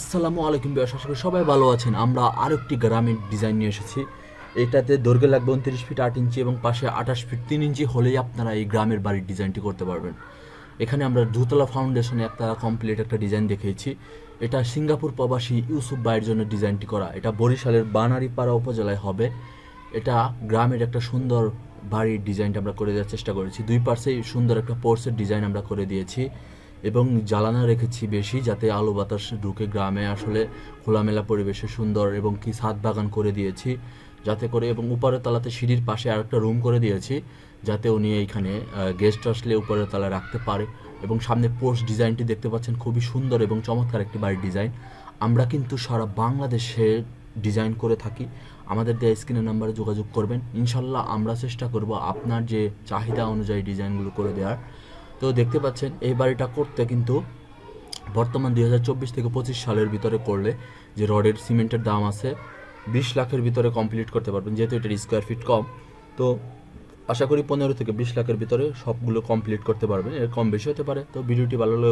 আসসালামু আলাইকুম বিয়াস, আশা করি সবাই ভালো আছেন। আমরা আরেকটি গ্রামের ডিজাইন নিয়ে এসেছি। এটাতে দৈর্ঘ্য লাগবে 29 ফিট 8 ইঞ্চি এবং পাশে 28 ফিট 3 ইঞ্চি হলেই আপনারা এই গ্রামের বাড়ির ডিজাইনটি করতে পারবেন। এখানে আমরা দুতলা ফাউন্ডেশনে একটা কমপ্লিট একটা ডিজাইন দেখিয়েছি। এটা সিঙ্গাপুর প্রবাসী ইউসুফ ভাইয়ের জন্য ডিজাইনটি করা। এটা বরিশালের বানারীপাড়া উপজেলায় হবে। এটা গ্রামের একটা সুন্দর বাড়ির ডিজাইনটা আমরা করে দেওয়ার চেষ্টা করেছি। দুই পাশেই সুন্দর একটা পোর্সের ডিজাইন আমরা করে দিয়েছি এবং জ্বালানা রেখেছি বেশি, যাতে আলো বাতাস ঢুকে গ্রামে আসলে খোলামেলা পরিবেশে সুন্দর, এবং কি ছাদ বাগান করে দিয়েছি যাতে করে, এবং উপরের তলাতে সিঁড়ির পাশে আরেকটা রুম করে দিয়েছি যাতে উনি এইখানে গেস্ট আসলে উপরের তলায় রাখতে পারে। এবং সামনে পোর্স ডিজাইনটি দেখতে পাচ্ছেন, খুবই সুন্দর এবং চমৎকার একটি বাড়ির ডিজাইন। আমরা কিন্তু সারা বাংলাদেশে ডিজাইন করে থাকি। আমাদের দেওয়া স্ক্রিনের নাম্বারে যোগাযোগ করবেন, ইনশাল্লাহ আমরা চেষ্টা করব আপনার যে চাহিদা অনুযায়ী ডিজাইনগুলো করে দেওয়ার। তো দেখতে পাচ্ছেন এই বাড়িটা করতে কিন্তু বর্তমান 2024 থেকে 25 সালের ভিতরে করলে যে রডের সিমেন্টের দাম আছে 20 লাখের ভিতরে কমপ্লিট করতে পারবেন, যেহেতু এটার স্কোয়ার ফিট কম। তো আশা করি 15 থেকে 20 লাখের ভিতরে সবগুলো কমপ্লিট করতে পারবেন, এর কম বেশি হতে পারে। তো ভিডিওটি ভালো লাগলে